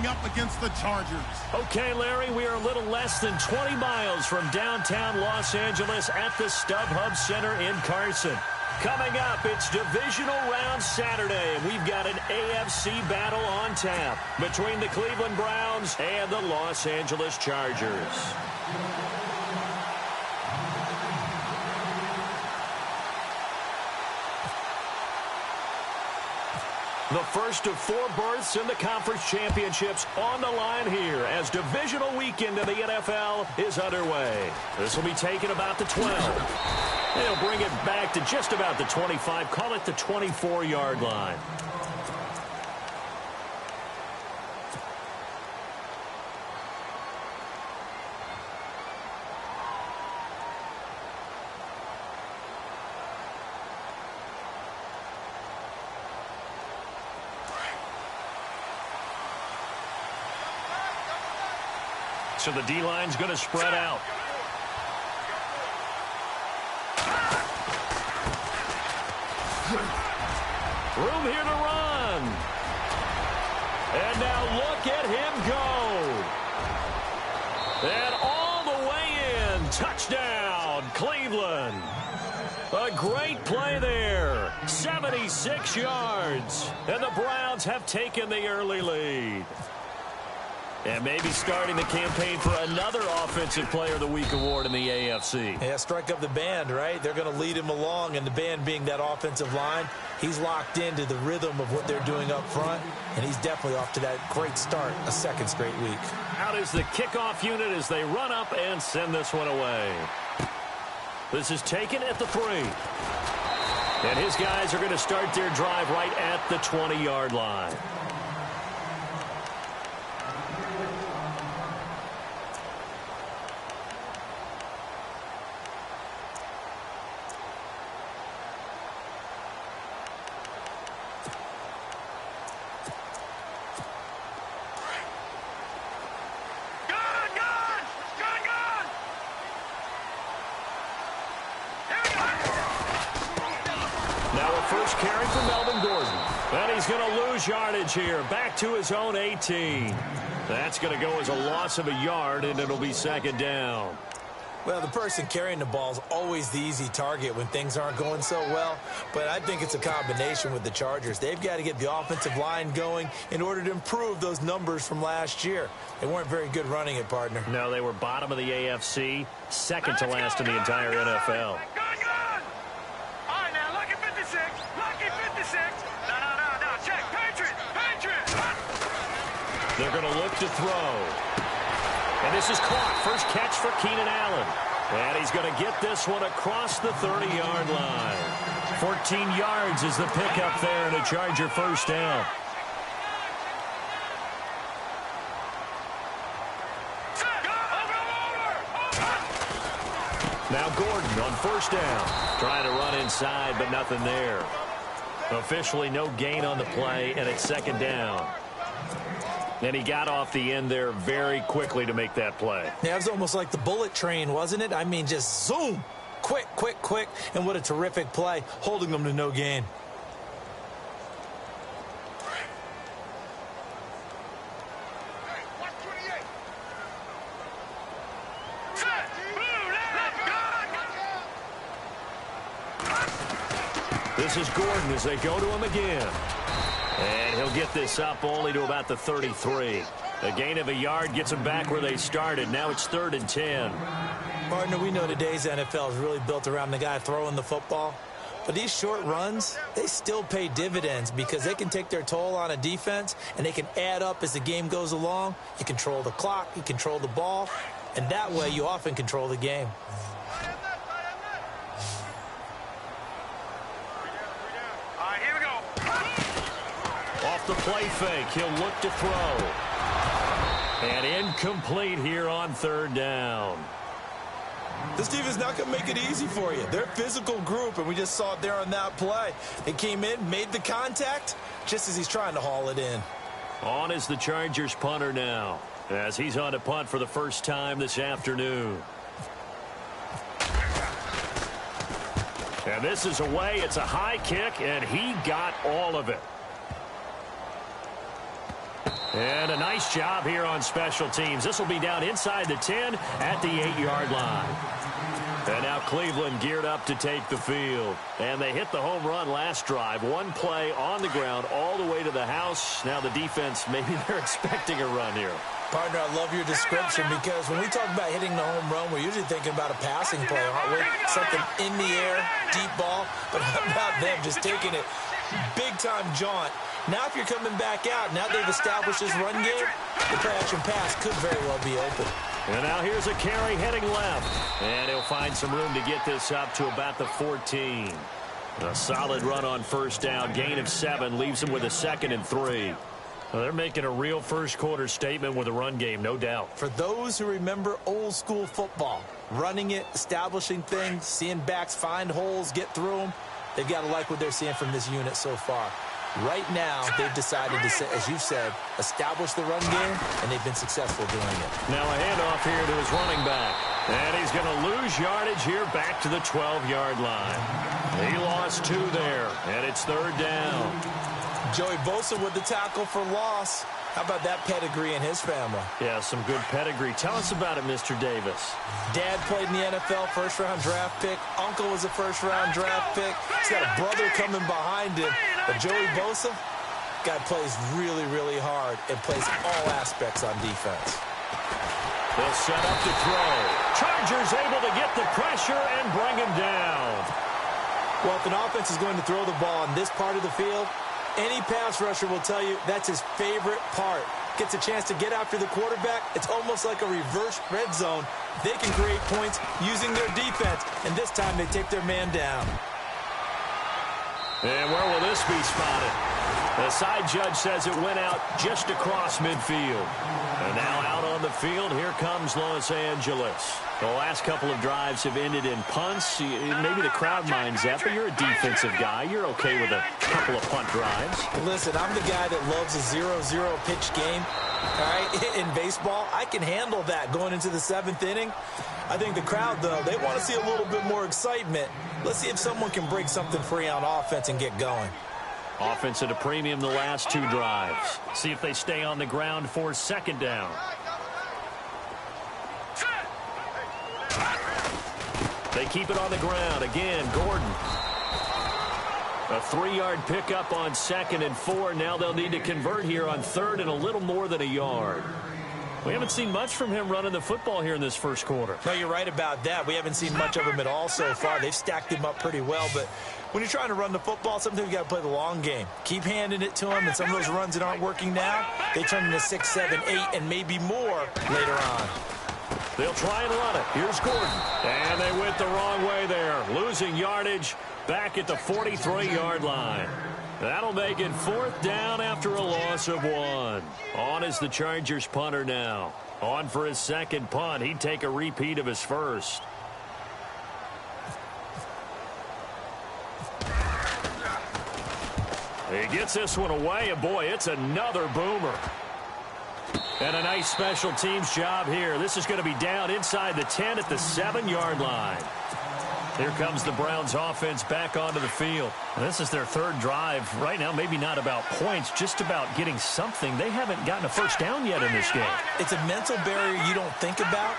going up against the Chargers. Okay, Larry, we are a little less than 20 miles from downtown Los Angeles at the StubHub Center in Carson. Coming up, it's Divisional Round Saturday, and we've got an AFC battle on tap between the Cleveland Browns and the Los Angeles Chargers. The first of 4 berths in the conference championships on the line here as divisional weekend in the NFL is underway. This will be taken about the 12. They'll bring it back to just about the 25, call it the 24-yard line. So the D-line's going to spread out. Room here to run. And now look at him go. And all the way in. Touchdown, Cleveland. A great play there. 76 yards. And the Browns have taken the early lead. And maybe starting the campaign for another Offensive Player of the Week award in the AFC. Yeah, strike up the band, right? They're going to lead him along, and the band being that offensive line, he's locked into the rhythm of what they're doing up front, and he's definitely off to that great start, a second straight week. Out is the kickoff unit as they run up and send this one away. This is taken at the 3. And his guys are going to start their drive right at the 20-yard line. First carry for Melvin Gordon. And he's going to lose yardage here. Back to his own 18. That's going to go as a loss of a yard, and it'll be second down. Well, the person carrying the ball is always the easy target when things aren't going so well. But I think it's a combination with the Chargers. They've got to get the offensive line going in order to improve those numbers from last year. They weren't very good running it, partner. No, they were bottom of the AFC, second to last in the entire NFL. They're going to look to throw. And this is caught. First catch for Keenan Allen. And he's going to get this one across the 30-yard line. 14 yards is the pickup there and a Charger first down. Now Gordon on first down. Trying to run inside, but nothing there. Officially no gain on the play, and it's second down. And he got off the end there very quickly to make that play. Yeah, it was almost like the bullet train, wasn't it? I mean, just zoom. Quick, quick, quick. And what a terrific play, holding them to no gain. This is Gordon as they go to him again. And he'll get this up only to about the 33. A gain of a yard gets him back where they started. Now it's 3rd and 10. Partner, we know today's NFL is really built around the guy throwing the football. But these short runs, they still pay dividends because they can take their toll on a defense and they can add up as the game goes along. You control the clock, you control the ball, and that way you often control the game. Off the play fake, he'll look to throw. And incomplete here on 3rd down. This team is not going to make it easy for you. They're a physical group, and we just saw it there on that play. They came in, made the contact, just as he's trying to haul it in. On is the Chargers punter now, as he's on to punt for the first time this afternoon. And this is away. It's a high kick, and he got all of it. And a nice job here on special teams. This will be down inside the 10 at the 8-yard line. And now Cleveland geared up to take the field. And they hit the home run last drive. One play on the ground all the way to the house. Now the defense, maybe they're expecting a run here. Partner, I love your description because when we talk about hitting the home run, we're usually thinking about a passing play, aren't we? Something in the air, deep ball. But how about them just taking it big-time jaunt? Now if you're coming back out, now they've established this run game, the play-action pass could very well be open. And now here's a carry heading left. And he'll find some room to get this up to about the 14. A solid run on first down. Gain of 7 leaves him with a 2nd and 3. Well, they're making a real first-quarter statement with a run game, no doubt. For those who remember old-school football, running it, establishing things, seeing backs find holes, get through them, they've got to like what they're seeing from this unit so far. Right now, they've decided to, as you said, establish the run game, and they've been successful doing it. Now a handoff here to his running back. And he's going to lose yardage here back to the 12-yard line. He lost 2 there, and it's 3rd down. Joey Bosa with the tackle for loss. How about that pedigree in his family? Yeah, some good pedigree. Tell us about it, Mr. Davis. Dad played in the NFL, first-round draft pick. Uncle was a first-round draft pick. He's got a brother coming behind him. But Joey Bosa, guy plays really, really hard and plays all aspects on defense. They'll set up to throw. Chargers able to get the pressure and bring him down. Well, if an offense is going to throw the ball in this part of the field, any pass rusher will tell you that's his favorite part. Gets a chance to get after the quarterback. It's almost like a reverse red zone. They can create points using their defense, and this time they take their man down. And where will this be spotted? The side judge says it went out just across midfield. And now out on the field, here comes Los Angeles. The last couple of drives have ended in punts. Maybe the crowd minds that, but you're a defensive guy. You're okay with a couple of punt drives. Listen, I'm the guy that loves a 0-0 pitch game. All right, in baseball, I can handle that going into the 7th inning. I think the crowd, though, they want to see a little bit more excitement. Let's see if someone can break something free on offense and get going. Offense at a premium the last 2 drives. See if they stay on the ground for 2nd down. They keep it on the ground. Again, Gordon. A 3-yard pickup on 2nd and 4. Now they'll need to convert here on 3rd and a little more than a yard. We haven't seen much from him running the football here in this first quarter. No, you're right about that. We haven't seen much of him at all so far. They've stacked him up pretty well, but when you're trying to run the football, sometimes you got to play the long game. Keep handing it to him, and some of those runs that aren't working now, they turn into 6, 7, 8, and maybe more later on. They'll try and run it. Here's Gordon. And they went the wrong way there. Losing yardage back at the 43-yard line. That'll make it 4th down after a loss of 1. On is the Chargers punter now. On for his 2nd punt. He'd take a repeat of his first. He gets this one away, and boy, it's another boomer. And a nice special teams job here. This is going to be down inside the 10 at the 7-yard line. Here comes the Browns offense back onto the field. This is their 3rd drive. Right now, maybe not about points, just about getting something. They haven't gotten a first down yet in this game. It's a mental barrier you don't think about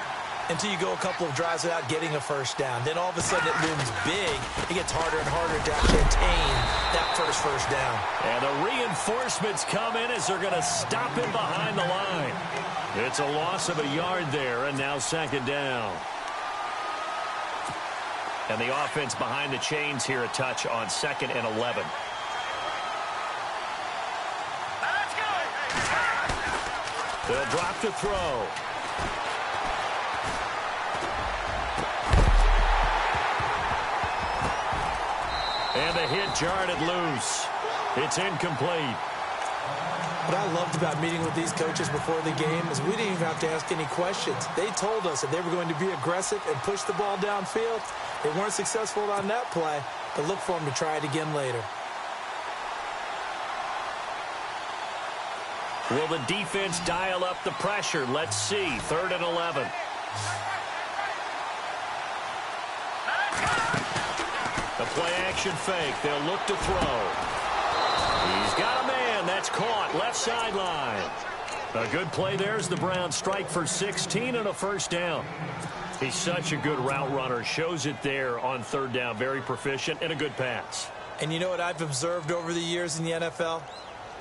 until you go a couple of drives without getting a first down. Then all of a sudden it looms big. It gets harder and harder to actually attain that first down. And the reinforcements come in as they're going to stop him behind the line. It's a loss of a yard there, and now 2nd down. And the offense behind the chains here, a touch on 2nd and 11. They'll drop to throw. And the hit jarred it loose. It's incomplete. What I loved about meeting with these coaches before the game is we didn't even have to ask any questions. They told us that they were going to be aggressive and push the ball downfield. They weren't successful on that play, but look for them to try it again later. Will the defense dial up the pressure? Let's see. 3rd and 11. The play-action fake. They'll look to throw. He's got a man. That's caught. Left sideline. A good play there as the Browns strike for 16 and a first down. He's such a good route runner. Shows it there on third down. Very proficient and a good pass. And you know what I've observed over the years in the NFL?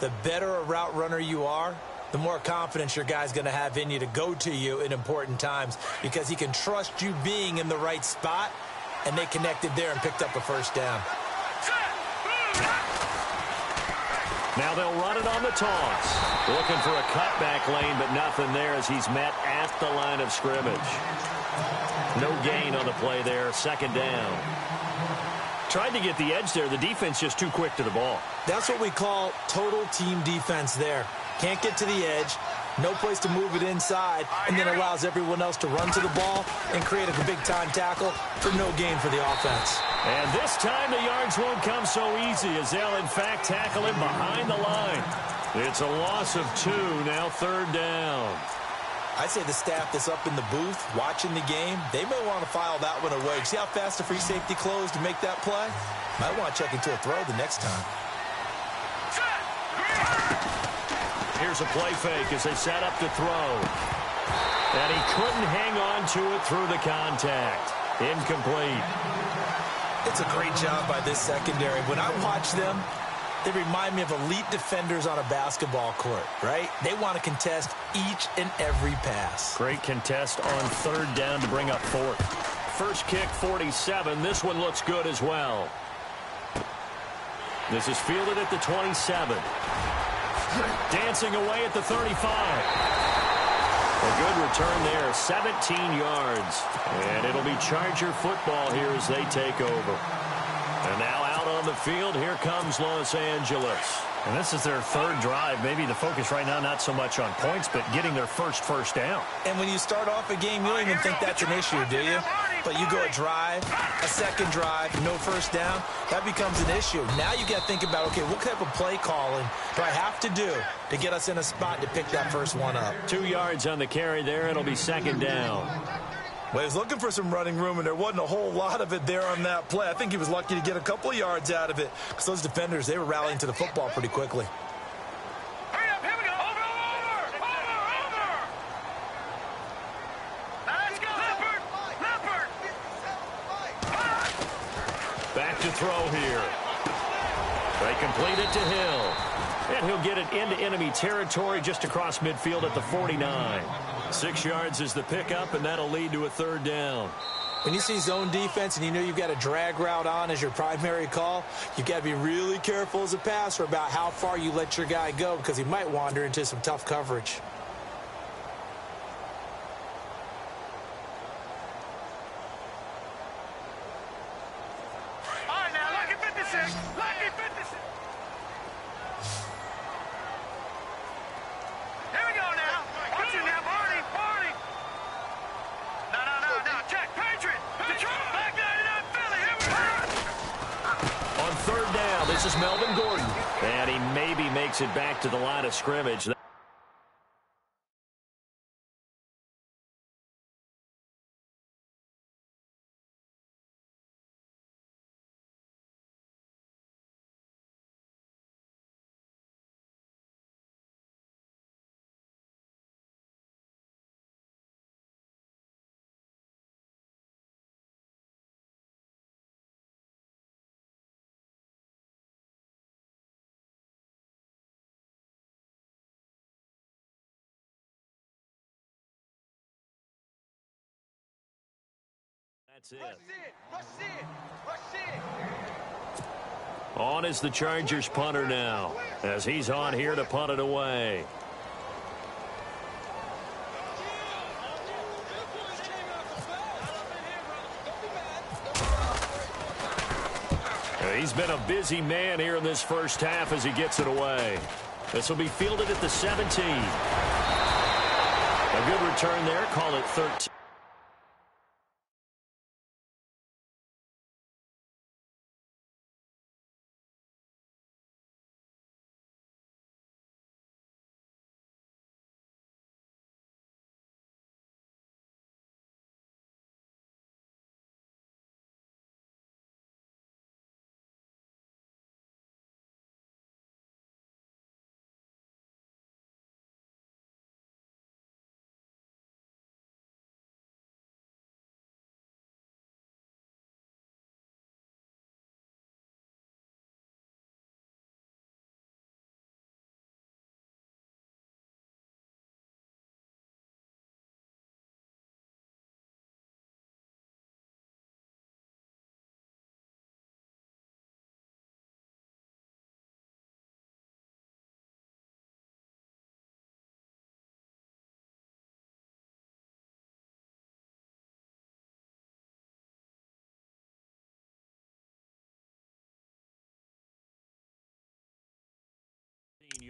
The better a route runner you are, the more confidence your guy's going to have in you to go to you in important times because he can trust you being in the right spot, and they connected there and picked up a first down. Now they'll run it on the toss. Looking for a cutback lane, but nothing there as he's met at the line of scrimmage. No gain on the play there. Second down. Tried to get the edge there. The defense just too quick to the ball. That's what we call total team defense there. Can't get to the edge, no place to move it inside, and then allows everyone else to run to the ball and create a big-time tackle for no gain for the offense. And this time the yards won't come so easy as they'll, in fact, tackle him behind the line. It's a loss of 2, now third down. I'd say the staff that's up in the booth watching the game, they may want to file that one away. See how fast the free safety closed to make that play? Might want to check into a throw the next time. Here's a play fake as they set up to throw. And he couldn't hang on to it through the contact. Incomplete. It's a great job by this secondary. When I watch them, they remind me of elite defenders on a basketball court, right? They want to contest each and every pass. Great contest on third down to bring up fourth. First kick, 47. This one looks good as well. This is fielded at the 27. Dancing away at the 35. A good return there, 17 yards. And it'll be Charger football here as they take over. And now out on the field, here comes Los Angeles. And this is their third drive. Maybe the focus right now not so much on points, but getting their first down. And when you start off a game, you don't even think that's an issue, do you? But you go a drive, a second drive, no first down, that becomes an issue. Now you got to think about, okay, what type of play calling do I have to do to get us in a spot to pick that first one up? 2 yards on the carry there. It'll be second down. Well, he was looking for some running room, and there wasn't a whole lot of it there on that play. I think he was lucky to get a couple of yards out of it because those defenders, they were rallying to the football pretty quickly. Hurry up, here we go. Over. Now let's go. Leopard. Back to throw here. They complete it to Hill. And he'll get it into enemy territory just across midfield at the 49. 6 yards is the pickup, and that'll lead to a third down. When you see zone defense and you know you've got a drag route on as your primary call, you've got to be really careful as a passer about how far you let your guy go because he might wander into some tough coverage. All right, now, lucky 56. Lucky 56. Here we go now. Watch it now, Barney. No. Check. Patriot. Detroit. Back 99 Philly. Here we go. On third down, this is Melvin Gordon. And he maybe makes it back to the line of scrimmage. That's it. Rush it. On is the Chargers punter now, as he's on here to punt it away. He's been a busy man here in this first half as he gets it away. This will be fielded at the 17. A good return there. Call it 13.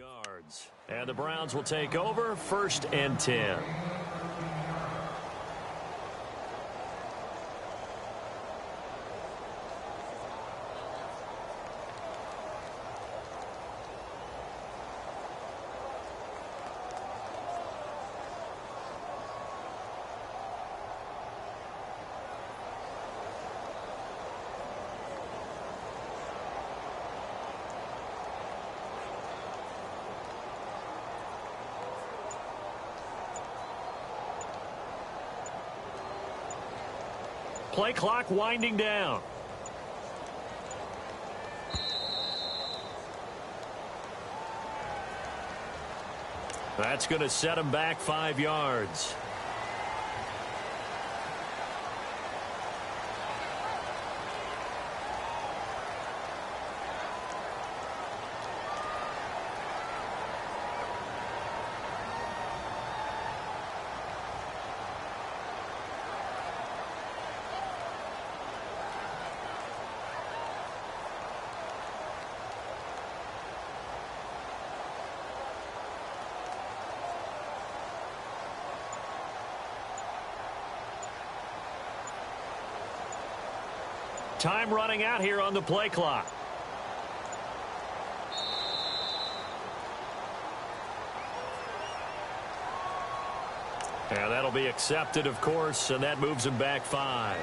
yards. And the Browns will take over 1st and 10. Play clock winding down. That's going to set him back 5 yards. Time running out here on the play clock. And that'll be accepted, of course, and that moves him back 5.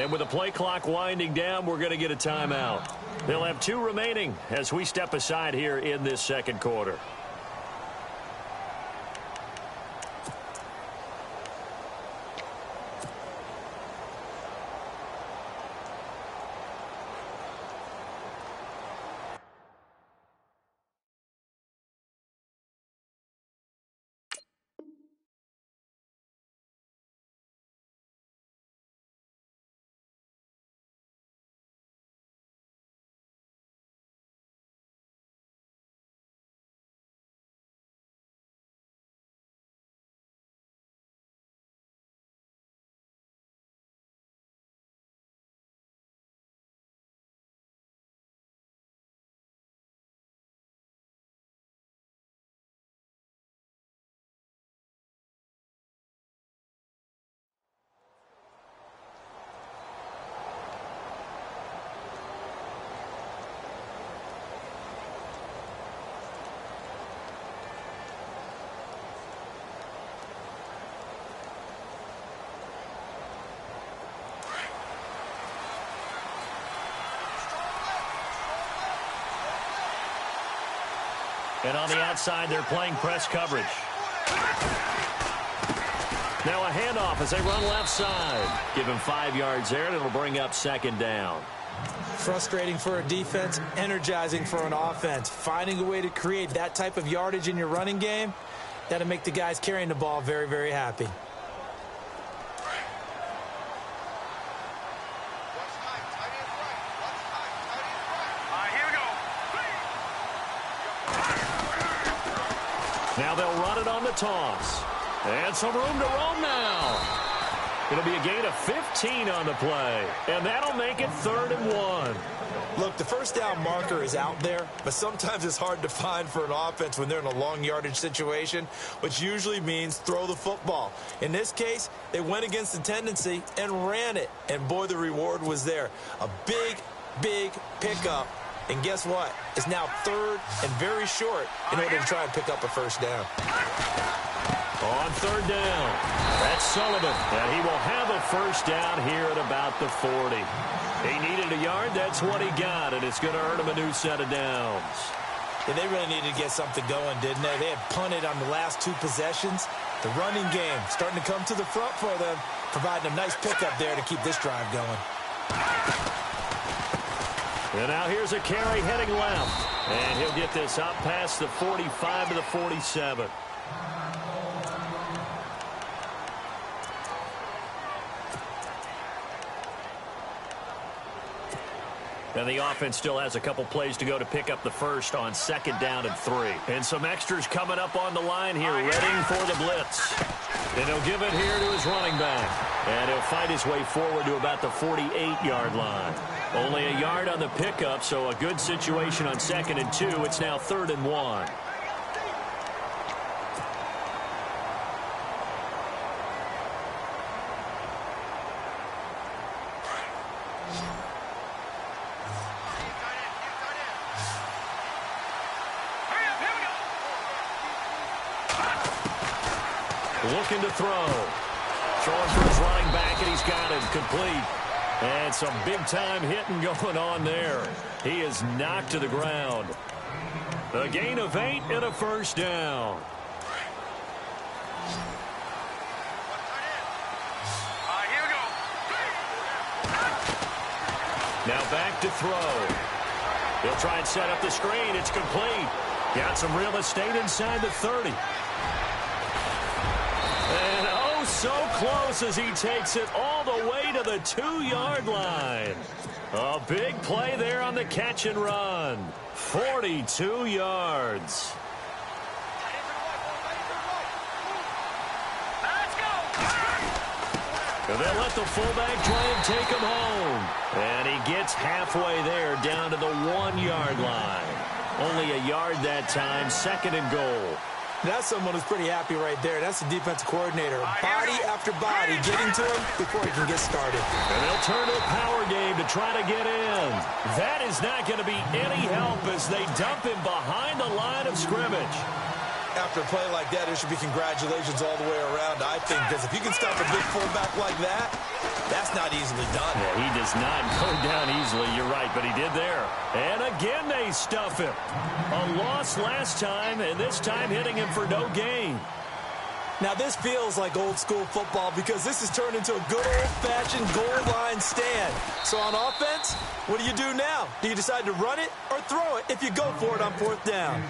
And with the play clock winding down, we're going to get a timeout. They'll have 2 remaining as we step aside here in this second quarter. And on the outside, they're playing press coverage. Now a handoff as they run left side. Give him 5 yards there, and it'll bring up second down. Frustrating for a defense, energizing for an offense. Finding a way to create that type of yardage in your running game, that'll make the guys carrying the ball very, very happy. Now they'll run it on the toss. And some room to roam now. It'll be a gain of 15 on the play. And that'll make it 3rd and 1. Look, the first down marker is out there, but sometimes it's hard to find for an offense when they're in a long yardage situation, which usually means throw the football. In this case, they went against the tendency and ran it. And boy, the reward was there. A big, big pickup. And guess what? It's now 3rd and very short in order to try and pick up a first down. On 3rd down, that's Sullivan. And he will have a first down here at about the 40. He needed a yard. That's what he got, and it's going to earn him a new set of downs. Yeah, they really needed to get something going, didn't they? They had punted on the last 2 possessions. The running game starting to come to the front for them, providing a nice pickup there to keep this drive going. And now here's a carry heading left. And he'll get this up past the 45 to the 47. And the offense still has a couple plays to go to pick up the first on 2nd down and 3. And some extras coming up on the line here, ready for the blitz. And he'll give it here to his running back. And he'll fight his way forward to about the 48-yard line. Only a yard on the pickup, so a good situation on 2nd and 2. It's now 3rd and 1. Looking to throw. Throwing for his running back, and he's got it complete. And some big-time hitting going on there. He is knocked to the ground. A gain of 8 and a first down. Here we go. Now back to throw. He'll try and set up the screen. It's complete. Got some real estate inside the 30. And oh, so close as he takes it all the way to the 2-yard line. A big play there on the catch and run. 42 yards. Let's go. And they'll let the fullback try and take him home. And he gets halfway there down to the 1-yard line. Only a yard that time, 2nd and goal. That's someone who's pretty happy right there. That's the defensive coordinator. Body after body getting to him before he can get started. And they'll turn to a power game to try to get in. That is not going to be any help as they dump him behind the line of scrimmage. After a play like that, there should be congratulations all the way around, I think, because if you can stop a big fullback like that, That's not easily done. Yeah, he does not go down easily. You're right, but he did there. And again, they stuff him. A loss last time, and this time hitting him for no gain. Now, this feels like old-school football because this has turned into a good old-fashioned goal line stand. So on offense, what do you do now? Do you decide to run it or throw it if you go for it on 4th down?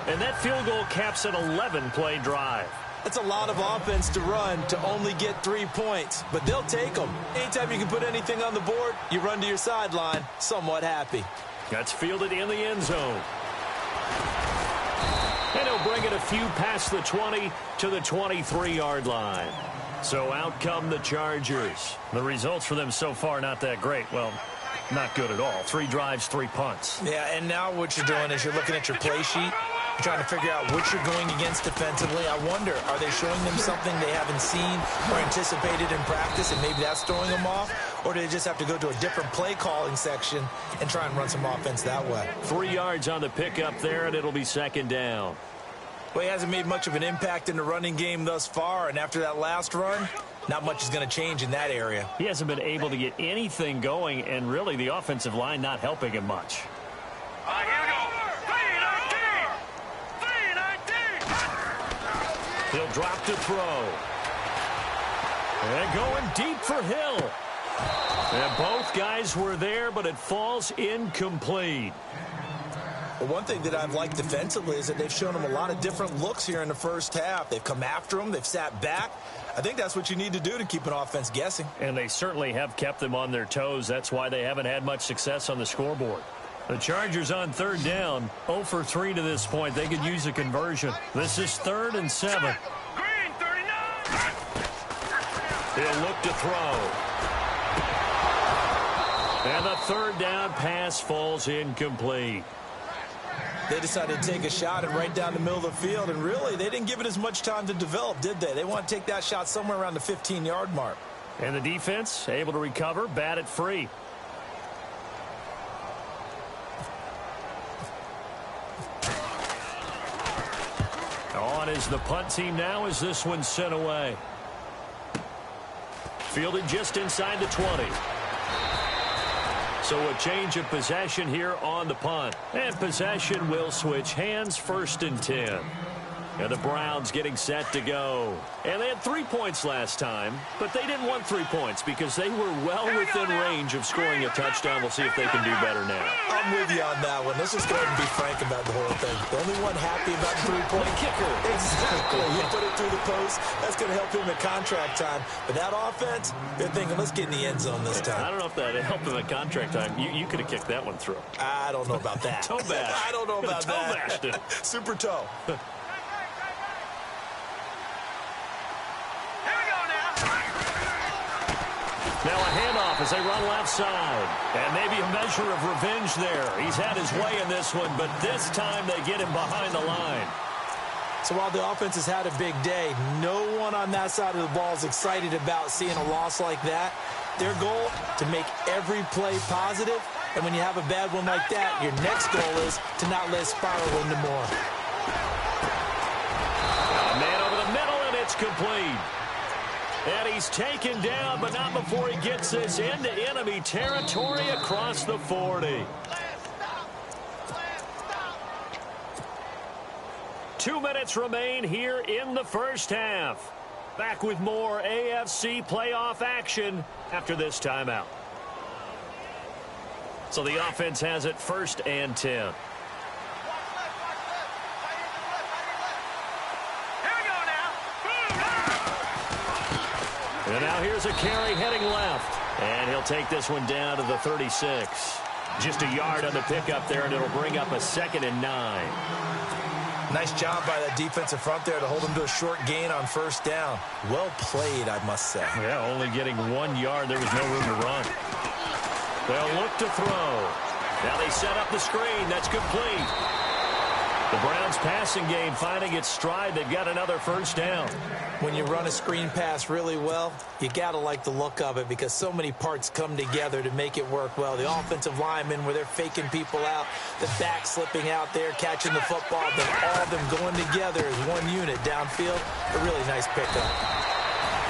And that field goal caps an 11-play drive. That's a lot of offense to run to only get 3 points, but they'll take them. Anytime you can put anything on the board, you run to your sideline, somewhat happy. That's fielded in the end zone. And he'll bring it a few past the 20 to the 23-yard line. So out come the Chargers. The results for them so far not that great. Well, not good at all. 3 drives, 3 punts. Yeah, and now what you're doing is you're looking at your play sheet. You're trying to figure out what you're going against defensively. I wonder, are they showing them something they haven't seen or anticipated in practice, and maybe that's throwing them off? Or do they just have to go to a different play calling section and try and run some offense that way? 3 yards on the pickup there, and it'll be 2nd down. Well, he hasn't made much of an impact in the running game thus far, and after that last run, not much is going to change in that area. He hasn't been able to get anything going, and really the offensive line not helping him much. Here we go. 3-19. He'll drop to throw. And going deep for Hill. And both guys were there, but it falls incomplete. Well, one thing that I've liked defensively is that they've shown him a lot of different looks here in the first half. They've come after him. They've sat back. I think that's what you need to do to keep an offense guessing. And they certainly have kept them on their toes. That's why they haven't had much success on the scoreboard. The Chargers on 3rd down, 0 for 3 to this point. They could use a conversion. This is 3rd and 7. Green 39. He'll look to throw. And the 3rd down pass falls incomplete. They decided to take a shot and right down the middle of the field, and really, they didn't give it as much time to develop, did they? They want to take that shot somewhere around the 15-yard mark. And the defense able to recover, bat it free. On is the punt team now as this one's sent away. Fielded just inside the 20. So a change of possession here on the punt. And possession will switch hands, 1st and 10. And the Browns getting set to go. And they had 3 points last time, but they didn't want 3 points because they were well within range of scoring a touchdown. We'll see if they can do better now. I'm with you on that one. Let's just go ahead and be frank about the whole thing. The only one happy about the 3-point kicker. Exactly. You put it through the post. That's going to help him at contract time. But that offense, they're thinking, let's get in the end zone this time. I don't know if that helped him at contract time. You could have kicked that one through. I don't know about that. Toe bash. I don't know about that. Toe bashed it. Super toe. Now a handoff as they run left side. And maybe a measure of revenge there. He's had his way in this one, but this time they get him behind the line. So while the offense has had a big day, no one on that side of the ball is excited about seeing a loss like that. Their goal, to make every play positive. And when you have a bad one like that, your next goal is to not let it spiral into more. A man over the middle, and it's complete. And he's taken down, but not before he gets this into enemy territory across the 40. 2 minutes remain here in the first half. Back with more AFC playoff action after this timeout. So the offense has it 1st and 10. And now here's a carry heading left. And he'll take this one down to the 36. Just a yard on the pickup there, and it'll bring up a 2nd and 9. Nice job by that defensive front there to hold him to a short gain on 1st down. Well played, I must say. Yeah, only getting 1 yard. There was no room to run. They'll look to throw. Now they set up the screen. That's complete. The Browns passing game finding its stride. They've got another 1st down. When you run a screen pass really well, you got to like the look of it because so many parts come together to make it work well. The offensive linemen, where they're faking people out, the back slipping out there, catching the football, then all of them going together as one unit downfield. A really nice pickup.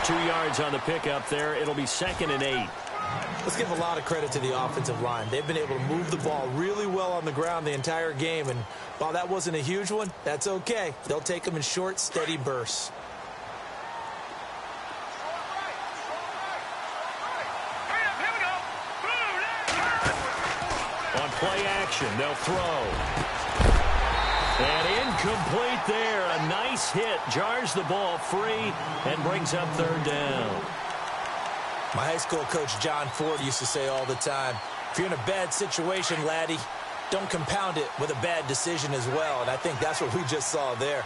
2 yards on the pickup there. It'll be 2nd and 8. Let's give a lot of credit to the offensive line. They've been able to move the ball really well on the ground the entire game, and while that wasn't a huge one, that's okay. They'll take them in short, steady bursts. On play action, they'll throw. And incomplete there. A nice hit. Jars the ball free and brings up 3rd down. My high school coach, John Ford, used to say all the time, if you're in a bad situation, laddie, don't compound it with a bad decision as well. And I think that's what we just saw there.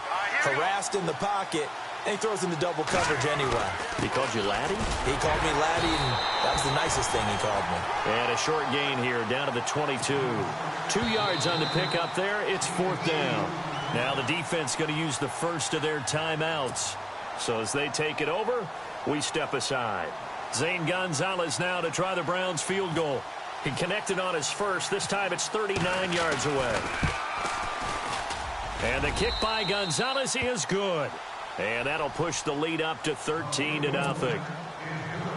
Harassed in the pocket, and he throws into double coverage anyway. He called you laddie? He called me laddie, and that was the nicest thing he called me. And a short gain here down to the 22. 2 yards on the pickup there. It's 4th down. Now the defense going to use the first of their timeouts. So as they take it over, we step aside. Zane Gonzalez now to try the Browns field goal. He connected on his first. This time it's 39 yards away. And the kick by Gonzalez is good. And that'll push the lead up to 13-0.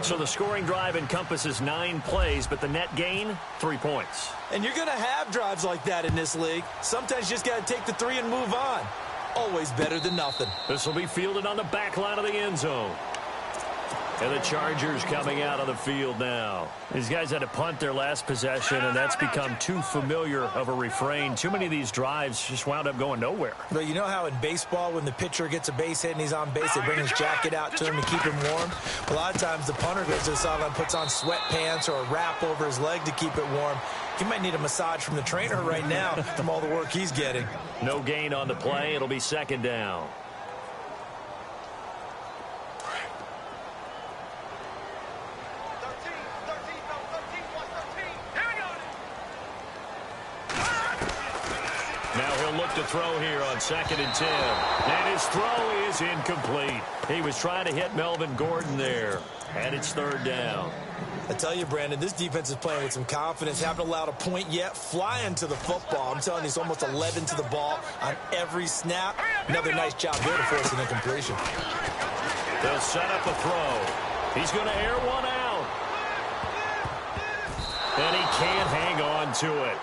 So the scoring drive encompasses 9 plays, but the net gain, 3 points. And you're going to have drives like that in this league. Sometimes you just got to take the 3 and move on. Always better than nothing. This will be fielded on the back line of the end zone. And the Chargers coming out on the field now. These guys had to punt their last possession, and that's become too familiar of a refrain. Too many of these drives just wound up going nowhere. But you know how in baseball, when the pitcher gets a base hit and he's on base, they bring his jacket out to him to keep him warm? A lot of times the punter goes to the sideline, puts on sweatpants or a wrap over his leg to keep it warm. He might need a massage from the trainer right now from all the work he's getting. No gain on the play. It'll be 2nd down. Now he'll look to throw here on 2nd and 10. And his throw is incomplete. He was trying to hit Melvin Gordon there. And it's 3rd down. I tell you, Brandon, this defense is playing with some confidence. Haven't allowed a point yet. Flying to the football. I'm telling you, it's almost 11 to the ball on every snap. Another nice job there to force an incompletion. They'll set up a throw. He's going to air one out. And he can't hang on to it.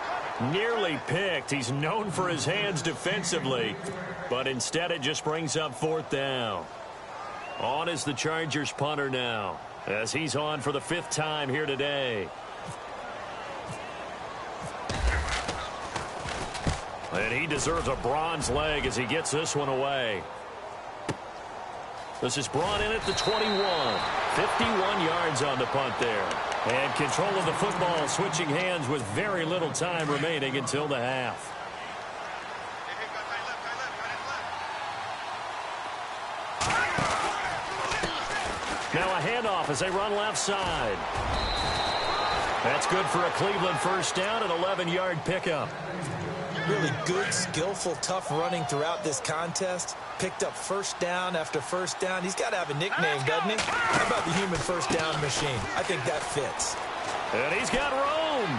Nearly picked. He's known for his hands defensively, but instead it just brings up 4th down. On is the Chargers punter now, as he's on for the 5th time here today. And he deserves a bronze leg as he gets this one away. This is brought in at the 21. 51 yards on the punt there. And control of the football switching hands with very little time remaining until the half. Now a handoff as they run left side. That's good for a Cleveland 1st down, an 11-yard pickup. Really good, skillful, tough running throughout this contest. Picked up 1st down after 1st down. He's got to have a nickname, doesn't he? How about the human 1st down machine? I think that fits. And he's got room.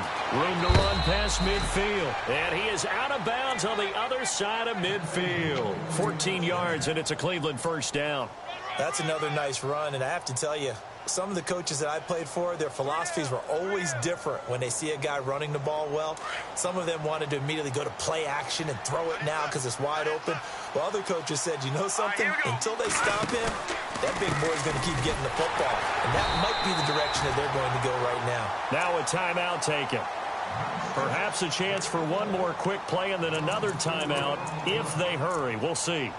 Room to run past midfield. And he is out of bounds on the other side of midfield. 14 yards, and it's a Cleveland 1st down. That's another nice run, and I have to tell you, some of the coaches that I played for, their philosophies were always different when they see a guy running the ball well. Some of them wanted to immediately go to play action and throw it now because it's wide open. While other coaches said, you know something? Until they stop him, that big boy's going to keep getting the football. And that might be the direction that they're going to go right now. Now a timeout taken. Perhaps a chance for one more quick play and then another timeout if they hurry. We'll see.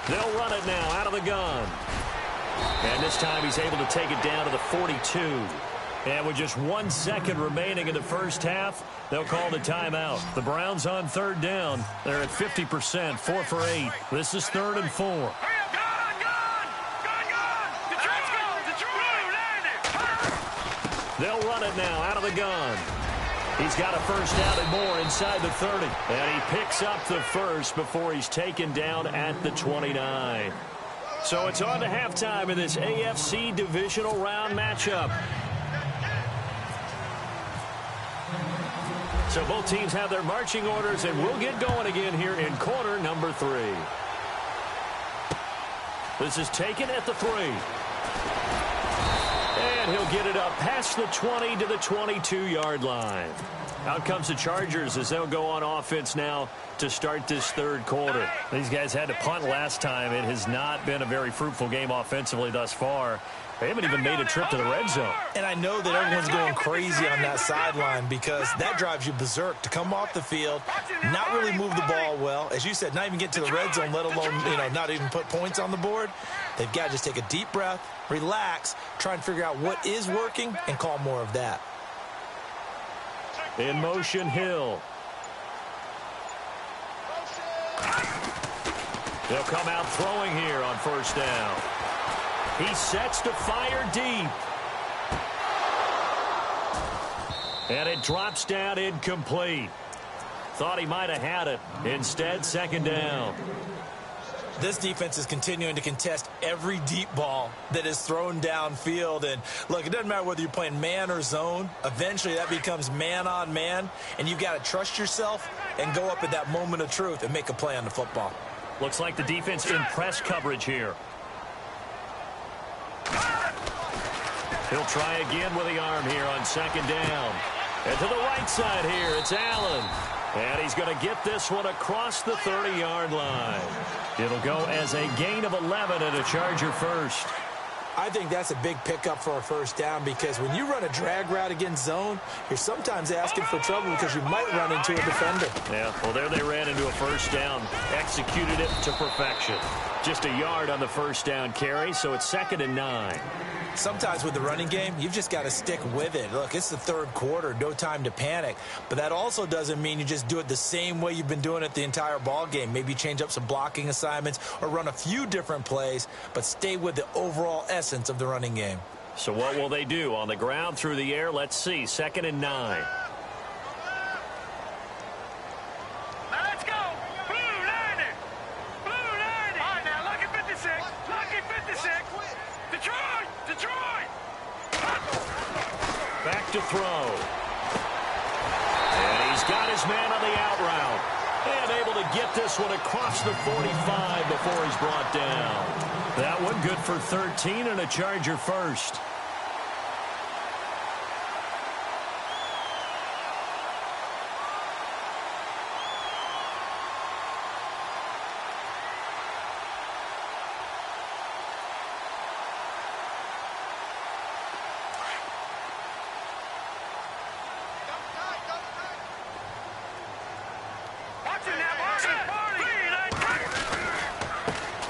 They'll run it now out of the gun. And this time he's able to take it down to the 42. And with just 1 second remaining in the 1st half, they'll call the timeout. The Browns on 3rd down. They're at 50%, 4 for 8. This is 3rd and 4. They'll run it now out of the gun. He's got a 1st down and more inside the 30. And he picks up the 1st before he's taken down at the 29. So it's on to halftime in this AFC divisional round matchup. So both teams have their marching orders, and we'll get going again here in quarter number 3. This is taken at the 3. And he'll get it up past the 20 to the 22-yard line. Out comes the Chargers as they'll go on offense now to start this third quarter. These guys had to punt last time. It has not been a very fruitful game offensively thus far. They haven't even made a trip to the red zone. And I know that everyone's going crazy on that sideline because that drives you berserk to come off the field, not really move the ball well. As you said, not even get to the red zone, let alone, not even put points on the board. They've got to just take a deep breath, relax, try and figure out what is working, and call more of that. In motion, Hill. They'll come out throwing here on first down. He sets to fire deep. And it drops down incomplete. Thought he might have had it. Instead, second down. This defense is continuing to contest every deep ball that is thrown downfield. And, look, it doesn't matter whether you're playing man or zone. Eventually, that becomes man on man. And you've got to trust yourself and go up at that moment of truth and make a play on the football. Looks like the defense in press coverage here. He'll try again with the arm here on second down. And to the right side here, it's Allen. And he's going to get this one across the 30-yard line. It'll go as a gain of 11 and a Charger first. I think that's a big pickup for a first down because when you run a drag route against zone, you're sometimes asking for trouble because you might run into a defender. Yeah, well, there they ran into a first down, executed it to perfection. Just a yard on the first down carry, so it's 2nd and 9. Sometimes with the running game, you've just got to stick with it. Look, it's the third quarter, no time to panic. But that also doesn't mean you just do it the same way you've been doing it the entire ball game. Maybe change up some blocking assignments or run a few different plays, but stay with the overall essence of the running game. So what will they do? On the ground, through the air, let's see. 2nd and 9. Let's go! Blue 90! Blue 90! All right, now, lucky 56. Lucky 56. Detroit! Detroit! Back to throw. And he's got his man on the out route. And able to get this one across the 45 before he's brought down. That one good for 13 and a Charger first.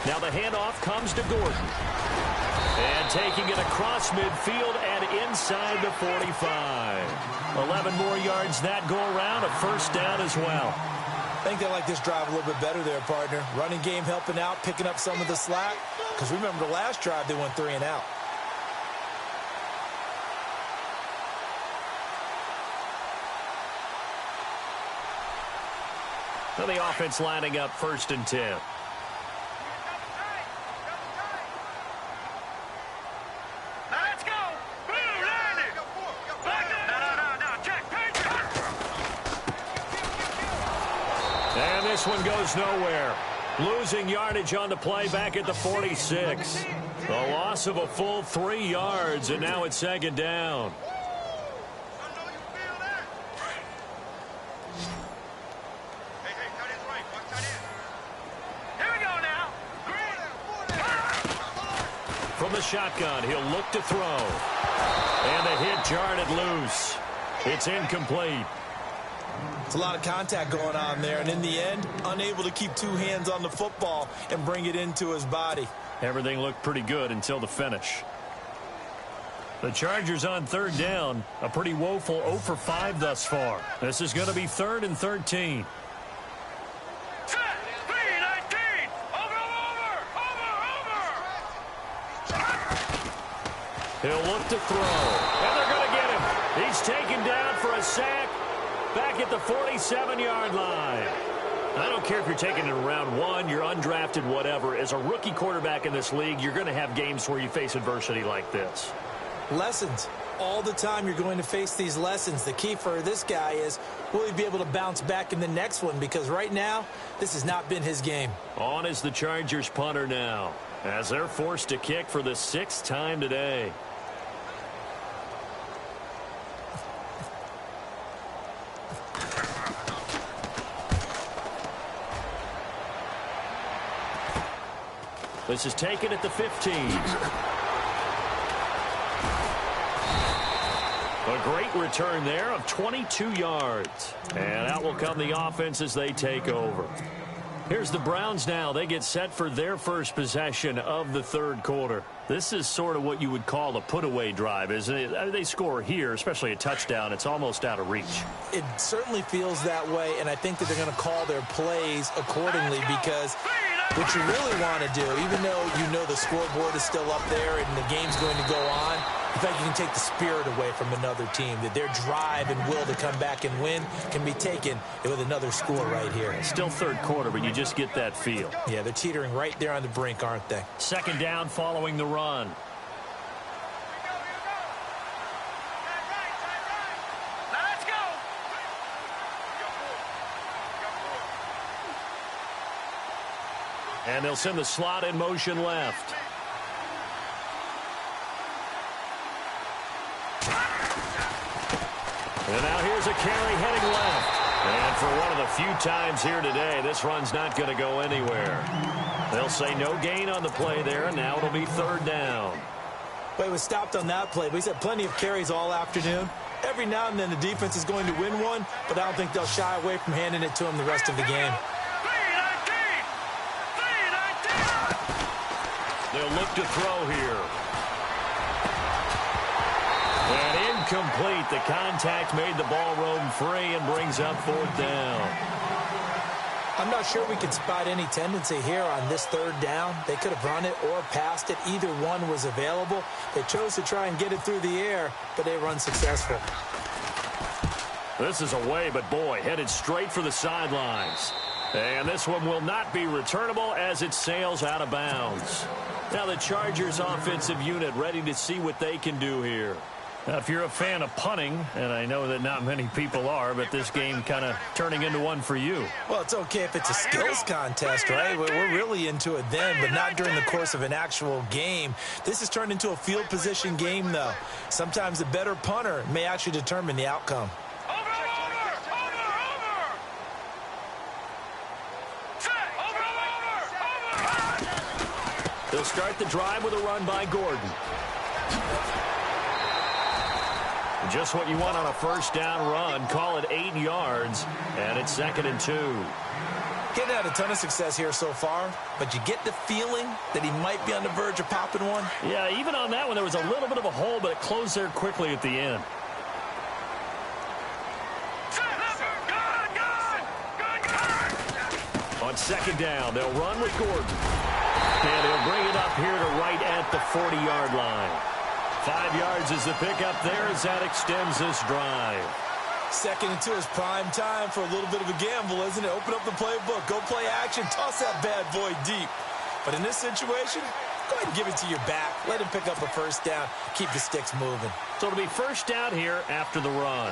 Now the handoff comes to Gordon. And taking it across midfield and inside the 45. 11 more yards that go around, a first down as well. I think they like this drive a little bit better there, partner. Running game helping out, picking up some of the slack. Because remember the last drive, they went 3 and out. So the offense lining up 1st and 10. This one goes nowhere. Losing yardage on the play back at the 46. A loss of a full 3 yards, and now it's 2nd down. Here we go now. From the shotgun, he'll look to throw. And the hit jarred it loose. It's incomplete. It's a lot of contact going on there, and in the end, unable to keep 2 hands on the football and bring it into his body. Everything looked pretty good until the finish. The Chargers on 3rd down, a pretty woeful 0 for 5 thus far. This is going to be 3rd and 13. Set! 3-19! Over! He'll look to throw. And they're going to get him. He's taken down for a sack back at the 47-yard line. I don't care if you're taking it in round one, you're undrafted, whatever. As a rookie quarterback in this league, you're going to have games where you face adversity like this. Lessons. All the time you're going to face these lessons. The key for this guy is, will he be able to bounce back in the next one? Because right now, this has not been his game. On is the Chargers punter now, as they're forced to kick for the 6th time today. This is taken at the 15. A great return there of 22 yards. And out will come the offense as they take over. Here's the Browns now. They get set for their first possession of the third quarter. This is sort of what you would call a put-away drive, isn't it? They score here, especially a touchdown. It's almost out of reach. It certainly feels that way, and I think that they're going to call their plays accordingly because what you really want to do, even though you know the scoreboard is still up there and the game's going to go on, in fact, you can take the spirit away from another team, that their drive and will to come back and win can be taken with another score right here. Still third quarter, but you just get that feel. Yeah, they're teetering right there on the brink, aren't they? Second down following the run. Let's go. And they'll send the slot in motion left. And now here's a carry heading left. And for one of the few times here today, this run's not going to go anywhere. They'll say no gain on the play there, and now it'll be third down. But it was stopped on that play. But he's had plenty of carries all afternoon. Every now and then the defense is going to win one, but I don't think they'll shy away from handing it to him the rest of the game. They'll look to throw here. And incomplete. The contact made the ball roam free and brings up fourth down. I'm not sure we could spot any tendency here on this third down. They could have run it or passed it. Either one was available. They chose to try and get it through the air, but they were unsuccessful. This is away, but boy, headed straight for the sidelines. And this one will not be returnable as it sails out of bounds. Now the Chargers offensive unit ready to see what they can do here. Now, if you're a fan of punting, and I know that not many people are, but this game kind of turning into one for you. Well, it's okay if it's a skills contest, right? We're really into it then, but not during the course of an actual game. This has turned into a field position game, though. Sometimes the better punter may actually determine the outcome. They'll start the drive with a run by Gordon. Just what you want on a first down run. Call it 8 yards, and it's 2nd and 2. Getting had a ton of success here so far, but you get the feeling that he might be on the verge of popping one. Yeah, even on that one, there was a little bit of a hole, but it closed there quickly at the end. On second down, they'll run with Gordon. And he'll bring it up here to right at the 40-yard line. 5 yards is the pickup there as that extends this drive. 2nd and 2 is prime time for a little bit of a gamble, isn't it? Open up the playbook, go play action, toss that bad boy deep. But in this situation, go ahead and give it to your back. Let him pick up a first down, keep the sticks moving. So it'll be first down here after the run.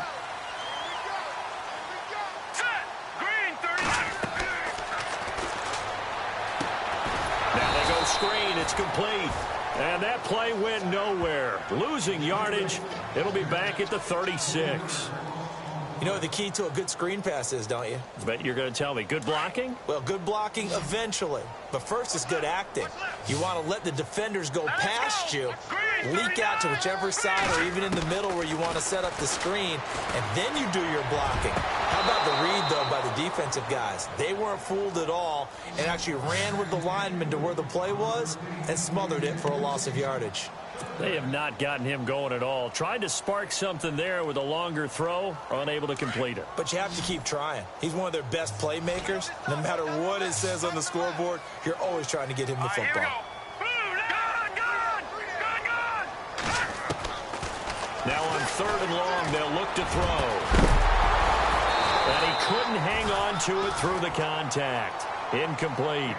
Now they go screen, it's complete. And that play went nowhere. Losing yardage. It'll be back at the 36. You know what the key to a good screen pass is, don't you? I bet you're going to tell me. Good blocking? Well, good blocking eventually. But first is good acting. You want to let the defenders go past you, leak out to whichever side or even in the middle where you want to set up the screen, and then you do your blocking. How about the read, though, by the defensive guys? They weren't fooled at all and actually ran with the lineman to where the play was and smothered it for a loss of yardage. They have not gotten him going at all. Tried to spark something there with a longer throw, unable to complete it. But you have to keep trying. He's one of their best playmakers. No matter what it says on the scoreboard, you're always trying to get him the football. Now on 3rd and long, they'll look to throw. And he couldn't hang on to it through the contact. Incomplete.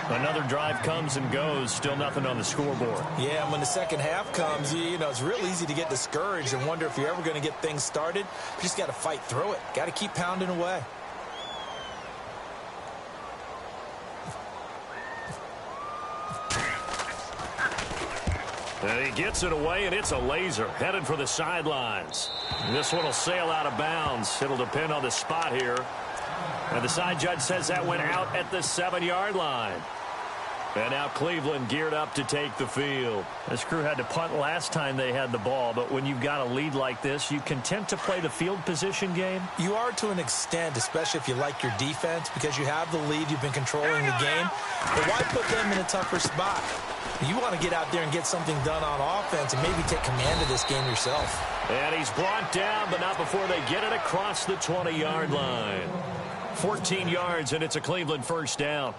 Another drive comes and goes. Still nothing on the scoreboard. Yeah, and when the second half comes, you know, it's real easy to get discouraged and wonder if you're ever going to get things started. You just got to fight through it. Got to keep pounding away. And he gets it away, and it's a laser headed for the sidelines. And this one will sail out of bounds. It'll depend on the spot here. And the side judge says that went out at the 7-yard line. And now Cleveland geared up to take the field. This crew had to punt last time they had the ball, but when you've got a lead like this, you content to play the field position game? You are to an extent, especially if you like your defense, because you have the lead, you've been controlling the game. But why put them in a tougher spot? You want to get out there and get something done on offense and maybe take command of this game yourself. And he's brought down, but not before they get it across the 20-yard line. 14 yards, and it's a Cleveland first down.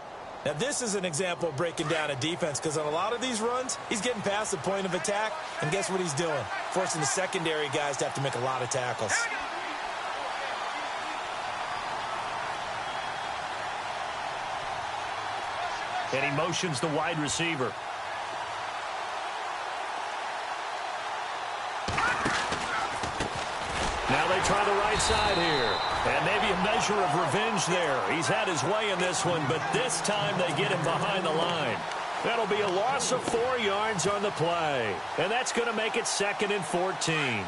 Now, this is an example of breaking down a defense, because on a lot of these runs, he's getting past the point of attack, and guess what he's doing? Forcing the secondary guys to have to make a lot of tackles. And he motions the wide receiver. Now they try the right side here. And maybe a measure of revenge there. He's had his way in this one, but this time they get him behind the line. That'll be a loss of 4 yards on the play. And that's going to make it 2nd and 14.